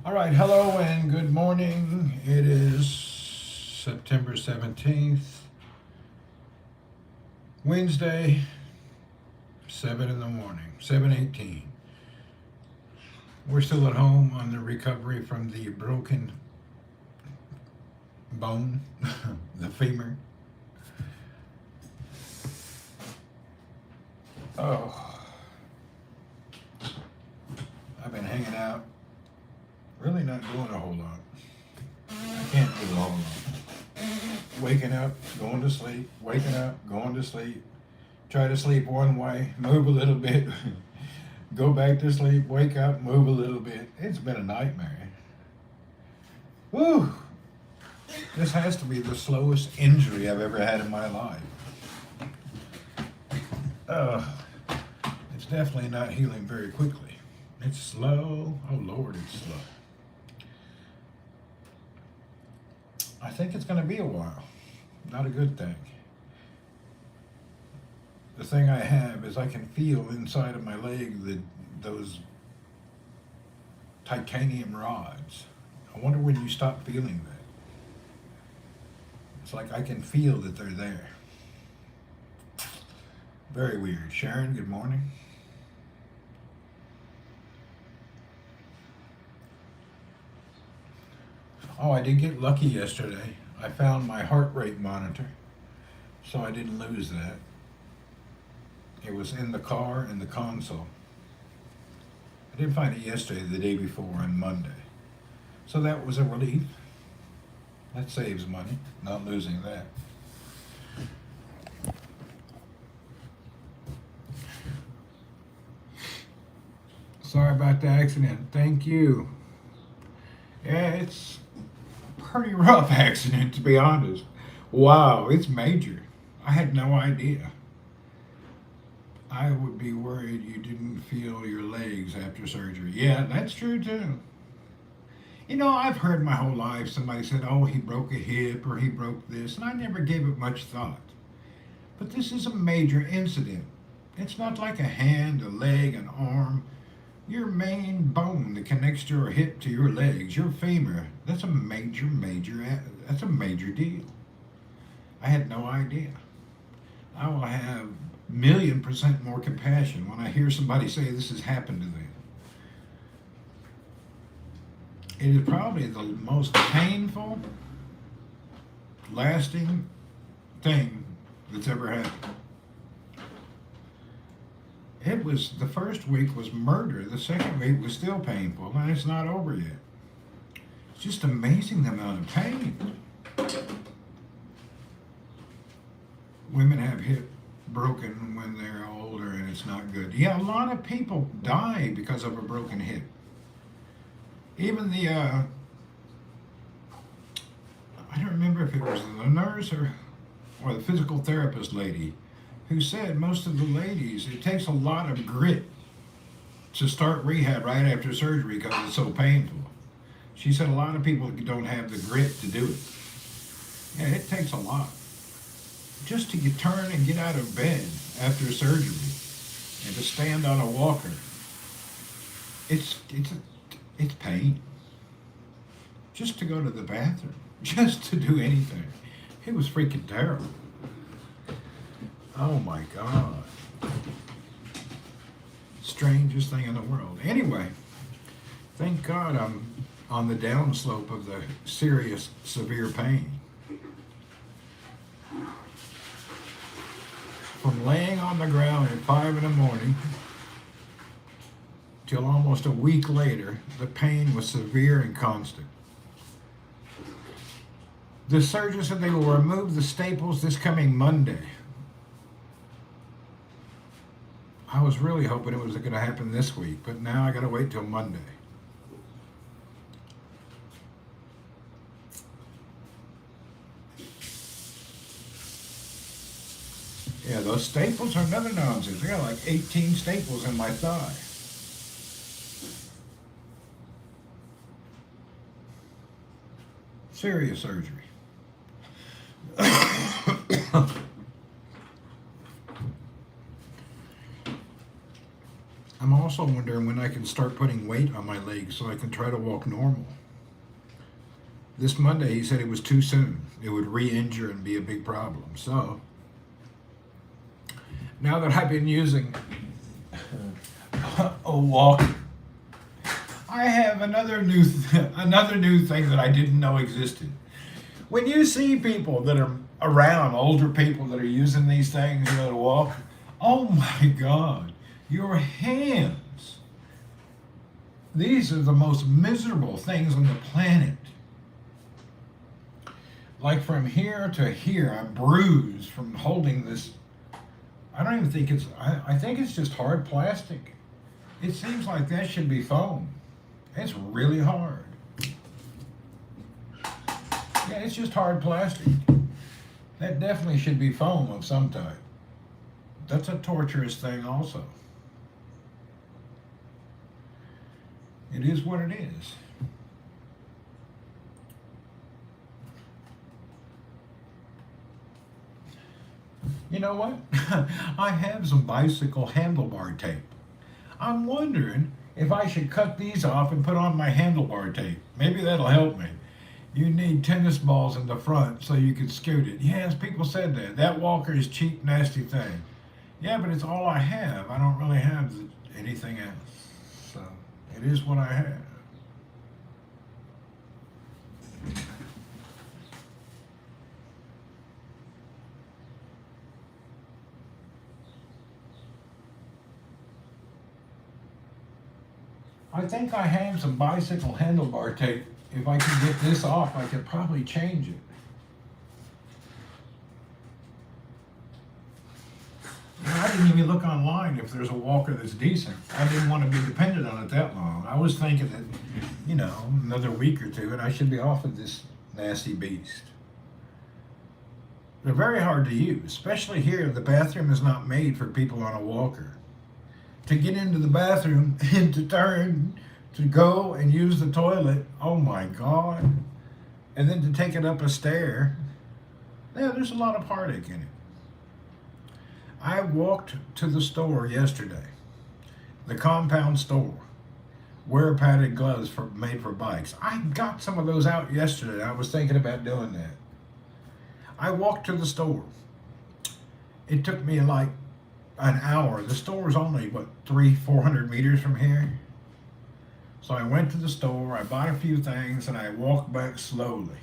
All right, hello and good morning. It is September 17th, Wednesday, 7 in the morning, 7:18. We're still at home on the recovery from the broken bone, the femur. Oh, I've been hanging out, really not doing a whole lot. I can't do a whole lot. Waking up, going to sleep, waking up, going to sleep. Try to sleep one way, move a little bit, go back to sleep, wake up, move a little bit. It's been a nightmare. Woo! This has to be the slowest injury I've ever had in my life. Uh, it's definitely not healing very quickly. It's slow. Oh Lord, it's slow. I think it's going to be a while. Not a good thing. The thing I have is I can feel inside of my leg those titanium rods. I wonder when you stop feeling that. It's like I can feel that they're there. Very weird. Sharon, good morning. Oh, I did get lucky yesterday. I found my heart rate monitor, so I didn't lose that. It was in the car in the console. I didn't find it yesterday, the day before, on Monday. So that was a relief. That saves money, not losing that. Sorry about the accident. Thank you. Yeah, it's a pretty rough accident, to be honest. Wow, it's major. I had no idea. I would be worried you didn't feel your legs after surgery. Yeah, that's true too. You know, I've heard my whole life somebody said, oh, he broke a hip or he broke this, and I never gave it much thought. But this is a major incident. It's not like a hand, a leg, an arm. Your main bone that connects your hip to your legs, your femur, that's a that's a major deal. I had no idea. I will have million% more compassion when I hear somebody say this has happened to them. It is probably the most painful, lasting thing that's ever happened. It was the first week was murder. The second week was still painful, and it's not over yet. It's just amazing the amount of pain. Women have hip broken when they're older, and it's not good. Yeah, a lot of people die because of a broken hip. Even I don't remember if it was the nurse or the physical therapist lady who said most of the ladies, it takes a lot of grit to start rehab right after surgery because it's so painful. She said a lot of people don't have the grit to do it. Yeah, it takes a lot. Just to turn and get out of bed after surgery and to stand on a walker, it's pain. Just to go to the bathroom, just to do anything. It was freaking terrible. Oh my God. Strangest thing in the world. Anyway, thank God I'm on the downslope of the serious, severe pain. From laying on the ground at 5 in the morning till almost a week later, the pain was severe and constant. The surgeon said they will remove the staples this coming Monday. I was really hoping it was going to happen this week, but now I got to wait till Monday. Yeah, those staples are another nonsense. I got like 18 staples in my thigh. Serious surgery. I'm also wondering when I can start putting weight on my legs so I can try to walk normal. This Monday, he said it was too soon. It would re injure and be a big problem. So, now that I've been using a walker, I have another new thing that I didn't know existed. When you see people that are around, older people that are using these things, to walk, oh my God, your hands. These are the most miserable things on the planet. Like from here to here, I'm bruised from holding this. I don't even think I think it's just hard plastic. It seems like that should be foam. It's really hard. Yeah, it's just hard plastic. That definitely should be foam of some type. That's a torturous thing also. It is what it is. You know what? I have some bicycle handlebar tape. I'm wondering if I should cut these off and put on my handlebar tape. Maybe that'll help me. You need tennis balls in the front so you can scoot it. Yes, people said that. That walker is cheap, nasty thing. Yeah, but it's all I have. I don't really have anything else. So it is what I have. I think I have some bicycle handlebar tape. If I can get this off, I could probably change it. I didn't even look online if there's a walker that's decent. I didn't want to be dependent on it that long. I was thinking that, another week or two and I should be off of this nasty beast. They're very hard to use, especially here. The bathroom is not made for people on a walker. To get into the bathroom and to go and use the toilet, oh my God. And then to take it up a stair, yeah, there's a lot of heartache in it. I walked to the store yesterday, the compound store, wear padded gloves made for bikes. I got some of those out yesterday. I was thinking about doing that. I walked to the store. It took me like an hour. The store was only, 400 meters from here. So I went to the store, I bought a few things, and I walked back slowly.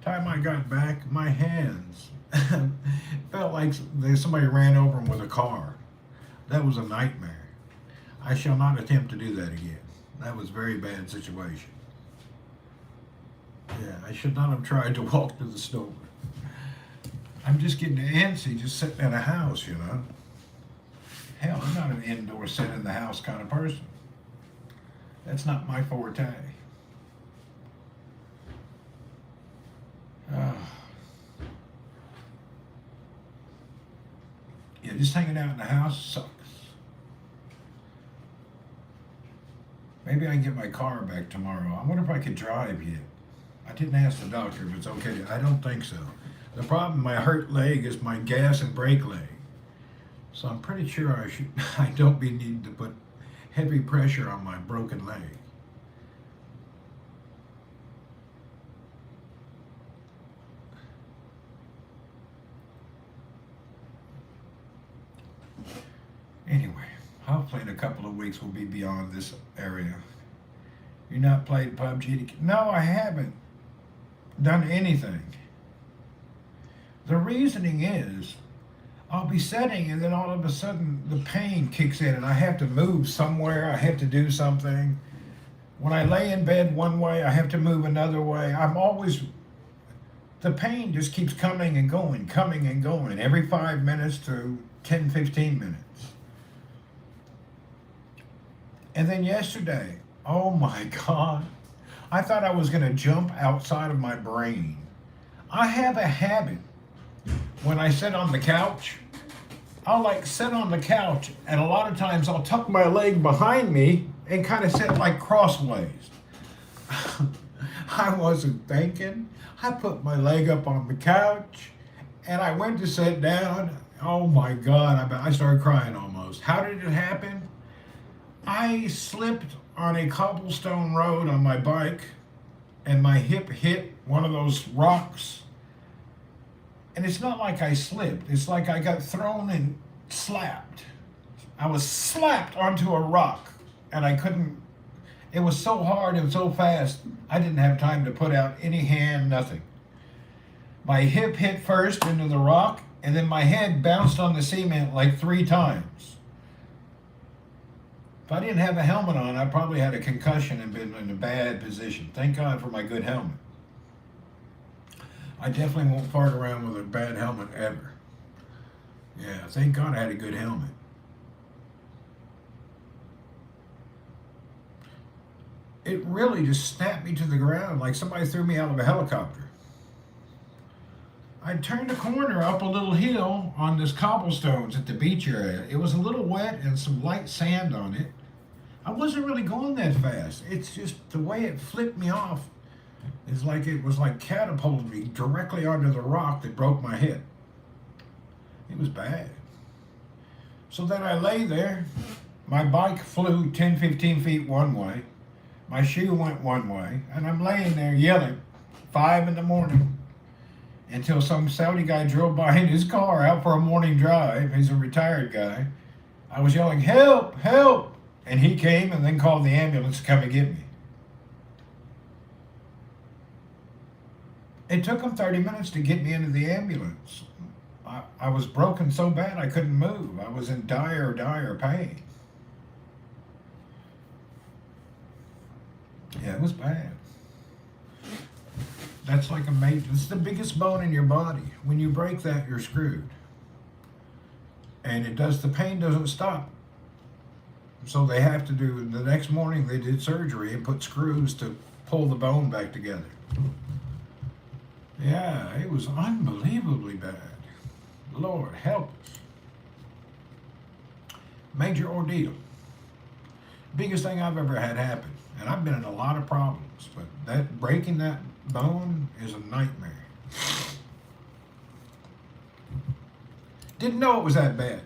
Time I got back, my hands felt like somebody ran over them with a car. That was a nightmare. I shall not attempt to do that again. That was a very bad situation. Yeah, I should not have tried to walk to the store. I'm just getting antsy just sitting in a house, Hell, I'm not an indoor sit in the house kind of person. That's not my forte. Yeah, just hanging out in the house sucks. Maybe I can get my car back tomorrow. I wonder if I could drive yet. I didn't ask the doctor if it's okay. I don't think so. The problem, my hurt leg is my gas and brake leg. So I'm pretty sure I don't be needing to put heavy pressure on my broken leg. Anyway, hopefully in a couple of weeks we'll be beyond this area. You not played PUBG? No, I haven't done anything. The reasoning is I'll be setting and then all of a sudden the pain kicks in and I have to move somewhere. I have to do something. When I lay in bed one way, I have to move another way. The pain just keeps coming and going every 5 minutes to 10, 15 minutes. And then yesterday, oh my God, I thought I was going to jump outside of my brain. I have a habit. When I sit on the couch, I'll sit on the couch and a lot of times I'll tuck my leg behind me and kind of sit like crossways. I wasn't thinking. I put my leg up on the couch and I went to sit down. Oh my God, I started crying almost. How did it happen? I slipped on a cobblestone road on my bike, and my hip hit one of those rocks. And it's not like I slipped, it's like I got thrown and slapped. I was slapped onto a rock, and I couldn't. It was so hard and so fast, I didn't have time to put out any hand, nothing. My hip hit first into the rock, and then my head bounced on the cement like 3 times. If I didn't have a helmet on, I probably had a concussion and been in a bad position. Thank God for my good helmet. I definitely won't fart around with a bad helmet ever. Yeah, thank God I had a good helmet. It really just snapped me to the ground like somebody threw me out of a helicopter. I turned a corner up a little hill on this cobblestones at the beach area. It was a little wet and some light sand on it. I wasn't really going that fast. It's just the way it flipped me off. It's like it was like catapulted me directly onto the rock that broke my hip. It was bad. So then I lay there. My bike flew 10, 15 feet one way. My shoe went one way. And I'm laying there yelling, 5 in the morning, until some Saudi guy drove by in his car out for a morning drive. He's a retired guy. I was yelling, help, help. And he came and then called the ambulance to come and get me. It took him 30 minutes to get me into the ambulance. I was broken so bad I couldn't move. I was in dire, dire pain. Yeah, it was bad. That's like a major, it's the biggest bone in your body. When you break that, you're screwed. And the pain doesn't stop. So they have to do, the next morning they did surgery and put screws to pull the bone back together. Yeah, it was unbelievably bad. Lord help us. Major ordeal. Biggest thing I've ever had happen. And I've been in a lot of problems, but breaking that bone is a nightmare. Didn't know it was that bad.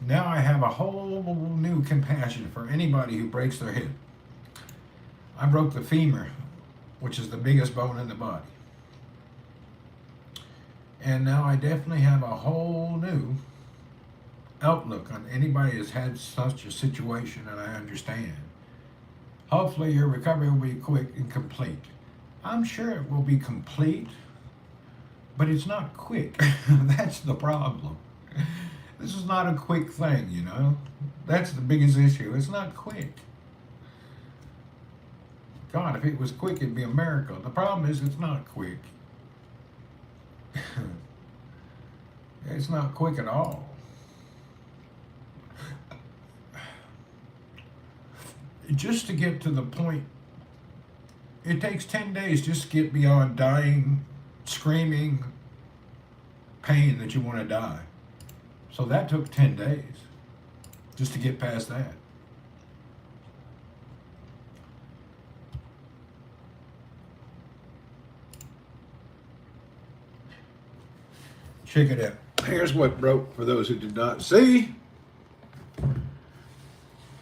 Now I have a whole new compassion for anybody who breaks their hip. I broke the femur, which is the biggest bone in the body. And now I definitely have a whole new outlook on anybody that's had such a situation, and I understand. Hopefully your recovery will be quick and complete. I'm sure it will be complete, but it's not quick. That's the problem. This is not a quick thing, you know. That's the biggest issue. It's not quick. God, if it was quick, it'd be a miracle. The problem is it's not quick. It's not quick at all. Just to get to the point, it takes 10 days just to get beyond dying, screaming, pain that you want to die. So that took 10 days just to get past that. Check it out. Here's what broke for those who did not see.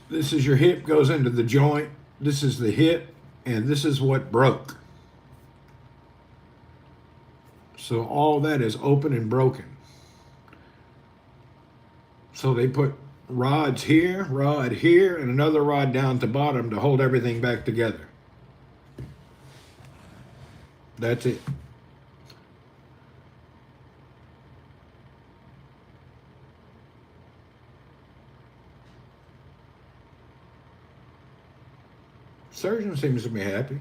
This is your hip, goes into the joint. This is the hip, and this is what broke. So all that is open and broken. So they put rods here, rod here, and another rod down at the bottom to hold everything back together. That's it. Surgeon seems to be happy.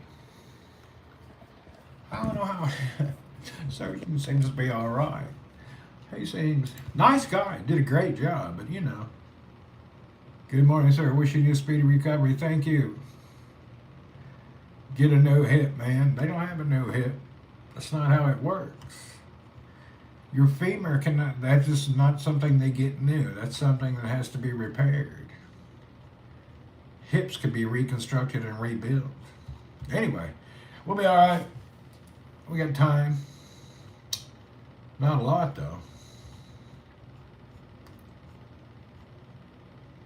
I don't know how. Surgeon seems to be all right. He seems nice guy. Did a great job, but you know. Good morning, sir. Wishing you a speedy recovery. Thank you. Get a new hip, man. They don't have a new hip. That's not how it works. Your femur cannot. That's just not something they get new. That's something that has to be repaired. Hips could be reconstructed and rebuilt. Anyway, we'll be all right. We got time. Not a lot, though.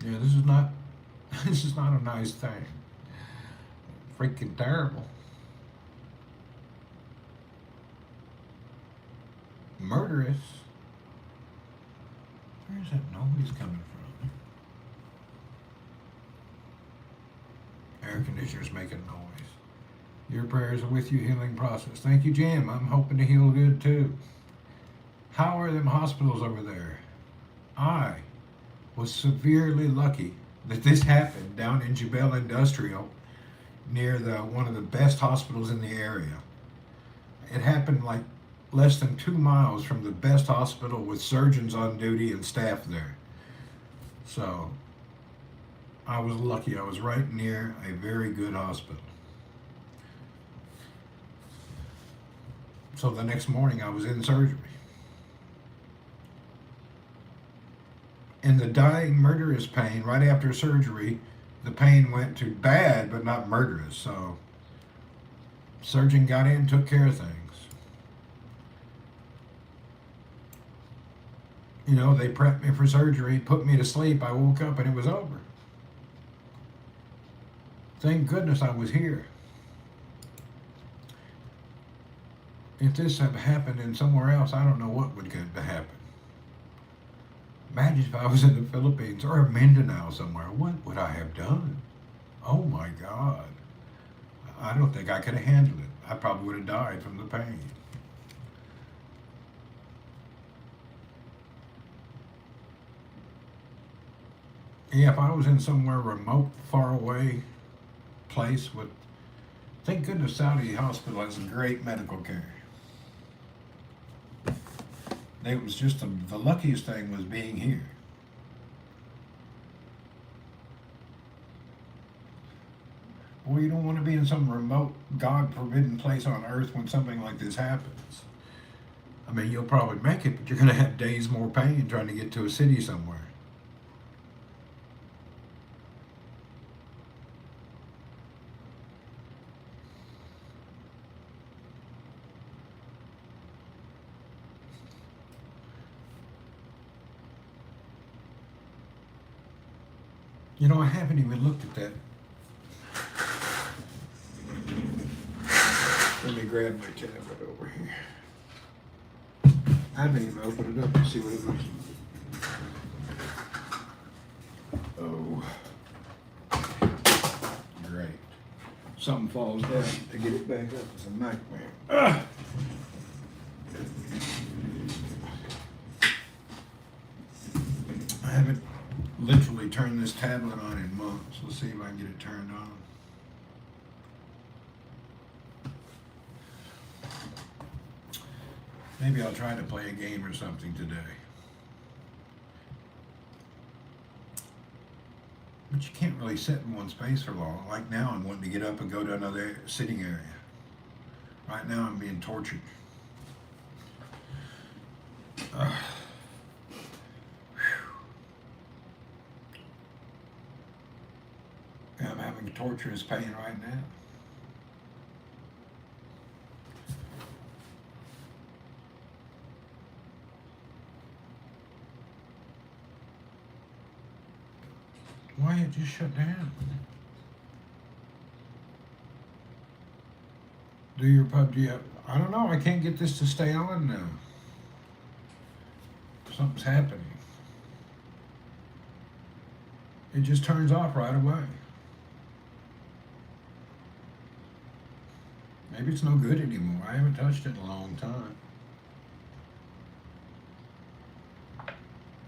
Yeah, this is not This is not a nice thing. Freaking terrible. Murderous. Where's that noise coming from? Air conditioner's making noise. Your prayers are with you, healing process. Thank you, Jim. I'm hoping to heal good too. How are them hospitals over there? I was severely lucky that this happened down in Jebel Industrial near one of the best hospitals in the area. It happened like less than 2 miles from the best hospital with surgeons on duty and staff there. So I was lucky. I was right near a very good hospital. So the next morning I was in surgery. In the dying murderous pain right after surgery, the pain went to bad but not murderous. So surgeon got in, took care of things. You know, they prepped me for surgery, put me to sleep. I woke up and it was over. Thank goodness I was here. If this had happened in somewhere else, I don't know what would get to happen. Imagine if I was in the Philippines or Mindanao somewhere. What would I have done? Oh my God. I don't think I could have handled it. I probably would have died from the pain. Yeah, if I was in somewhere remote, far away place with, thank goodness Saudi hospital has great medical care. It was just the luckiest thing was being here. Well, you don't want to be in some remote, God-forbidden place on earth when something like this happens. I mean, you'll probably make it, but you're going to have days more pain trying to get to a city somewhere. You know, I haven't even looked at that. Let me grab my tablet over here. I haven't even opened it up to see what it looks like. Oh. Great. Something falls down to get it back up. It's a nightmare. Ugh. I haven't literally turned this tablet on in months. Let's see if I can get it turned on. Maybe I'll try to play a game or something today. But you can't really sit in one space for long. Like now, I'm wanting to get up and go to another sitting area. Right now, I'm being tortured. I'm having torturous pain right now. Why it just shut down? Do your PUBG up? I don't know. I can't get this to stay on now. Something's happening. It just turns off right away. Maybe it's no good anymore. I haven't touched it in a long time.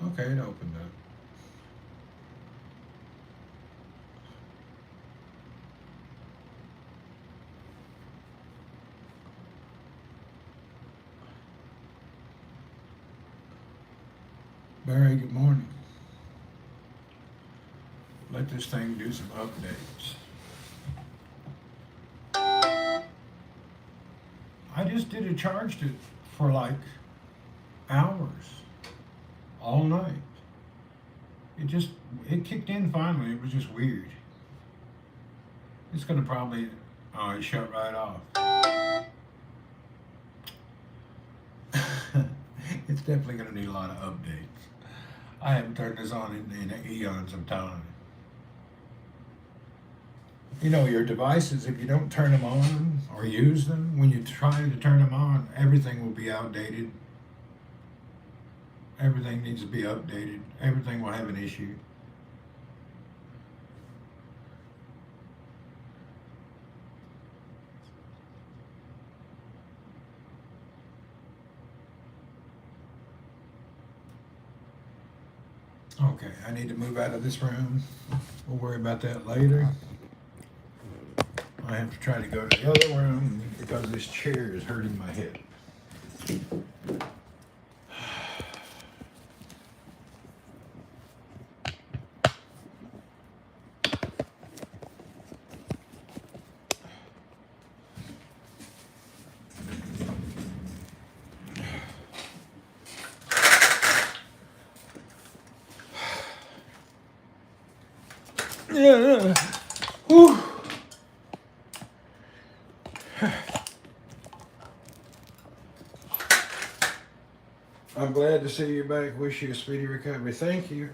Okay, it opened up. Barry, good morning. Let this thing do some updates. I just did it, charged it for like hours, all night. It kicked in finally. It was just weird. It's gonna probably, oh, it shut right off. It's definitely gonna need a lot of updates. I haven't turned this on in eons of time. You know, your devices, if you don't turn them on or use them, when you're trying to turn them on, everything will be outdated. Everything needs to be updated. Everything will have an issue. Okay, I need to move out of this room. We'll worry about that later. I have to try to go to the other room because this chair is hurting my head. Yeah. Whew. I'm glad to see you back. Wish you a speedy recovery. Thank you.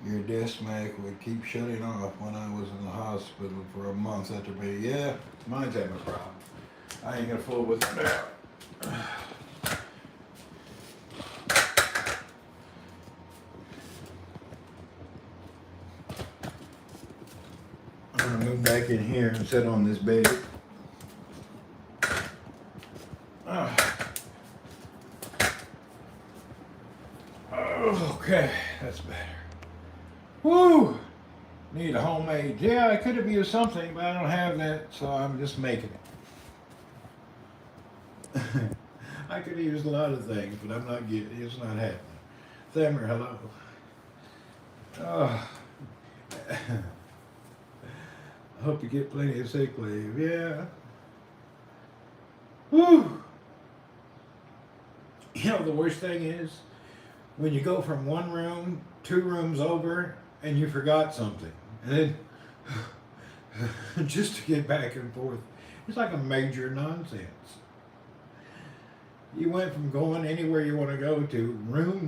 Your desk Mac would keep shutting off when I was in the hospital for a month after me. Yeah, mine's having a problem. I ain't gonna fool with it now. I'm gonna move back in here and sit on this bed. Okay, that's better. Woo! Need a homemade. Yeah, I could have used something, but I don't have that, so I'm just making it. I could have used a lot of things, but I'm not getting it. It's not happening. Thammer, hello. Oh. I hope you get plenty of sick leave. Yeah. Woo! You know, the worst thing is when you go from one room, 2 rooms over, and you forgot something. And then just to get back and forth, it's like a major nonsense. You went from going anywhere you want to room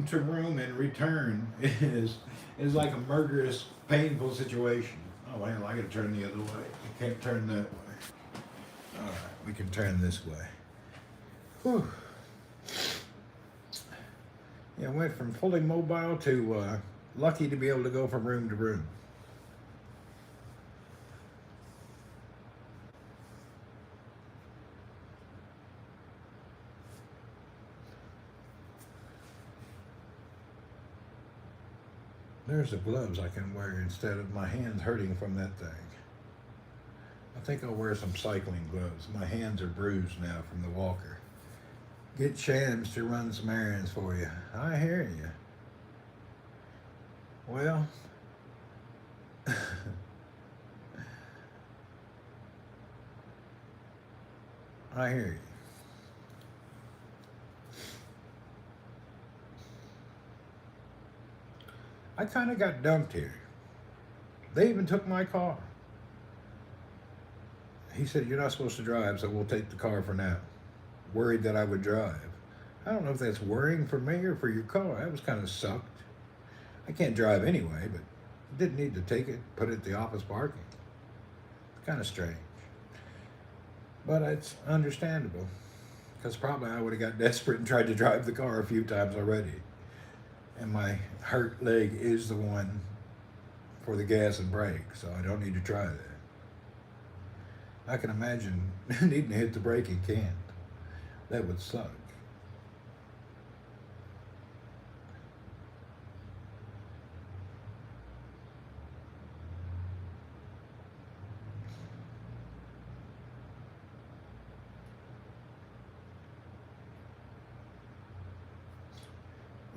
to room and return is like a murderous, painful situation. Oh, well, I gotta turn the other way. I can't turn that way. All right, we can turn this way. Whew. Yeah, went from fully mobile to lucky to be able to go from room to room. There's the gloves I can wear instead of my hands hurting from that thing. I think I'll wear some cycling gloves. My hands are bruised now from the walker. Get Shams to run some errands for you. I hear you. Well, I hear you. I kind of got dumped here. They even took my car. He said, "You're not supposed to drive, so we'll take the car for now." Worried that I would drive. I don't know if that's worrying for me or for your car. That was kind of sucked. I can't drive anyway, but didn't need to take it, put it at the office parking. Kind of strange. But it's understandable. Because probably I would have got desperate and tried to drive the car a few times already. And my hurt leg is the one for the gas and brake, so I don't need to try that. I can imagine needing to hit the brake and can't. That would suck.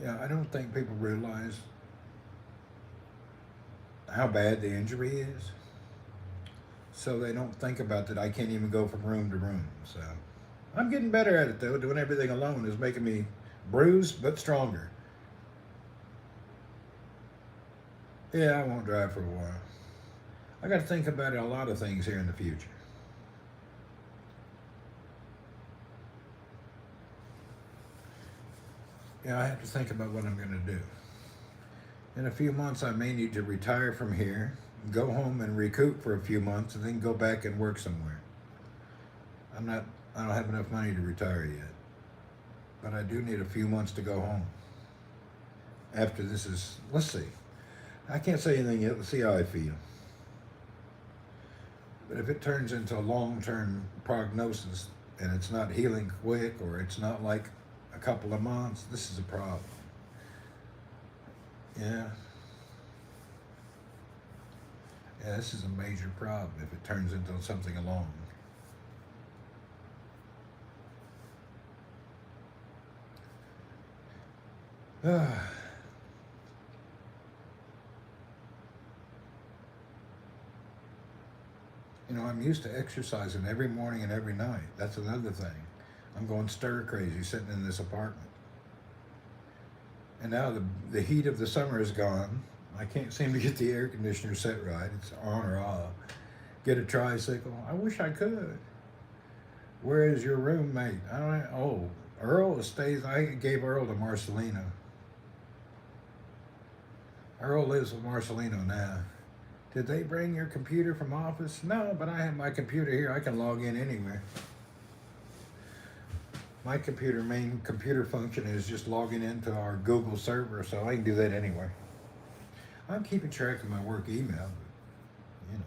Yeah, I don't think people realize how bad the injury is. So they don't think about that I can't even go from room to room. So I'm getting better at it though. Doing everything alone is making me bruised but stronger. Yeah, I won't drive for a while. I got to think about a lot of things here in the future. Yeah, I have to think about what I'm going to do. In a few months, I may need to retire from here, go home and recoup for a few months, and then go back and work somewhere. I'm not. I don't have enough money to retire yet, but I do need a few months to go home. After this is, let's see. I can't say anything yet. Let's see how I feel. But if it turns into a long-term prognosis and it's not healing quick, or it's not like a couple of months, this is a problem. Yeah. Yeah, this is a major problem if it turns into something along. You know, I'm used to exercising every morning and every night. That's another thing. I'm going stir crazy sitting in this apartment. And now the heat of the summer is gone. I can't seem to get the air conditioner set right. It's on or off. Get a tricycle. I wish I could. Where is your roommate? I don't know. Oh, Earl stays. I gave Earl to Marcelino. Earl lives with Marcelino now. Did they bring your computer from office? No, but I have my computer here. I can log in anywhere. My main computer function is just logging into our Google server, so I can do that anywhere. I'm keeping track of my work email, but, you know.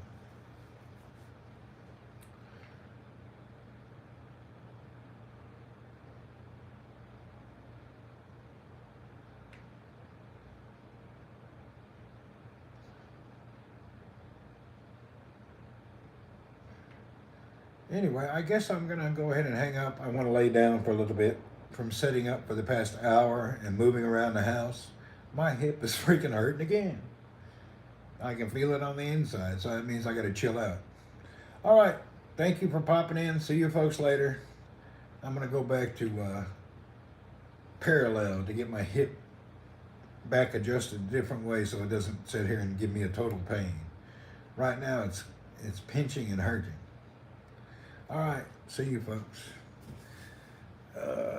Anyway, I guess I'm going to go ahead and hang up. I want to lay down for a little bit from setting up for the past hour and moving around the house. My hip is freaking hurting again. I can feel it on the inside, so that means I got to chill out. All right. Thank you for popping in. See you folks later. I'm going to go back to parallel to get my hip back adjusted a different way so it doesn't sit here and give me a total pain. Right now it's pinching and hurting. All right. See you folks.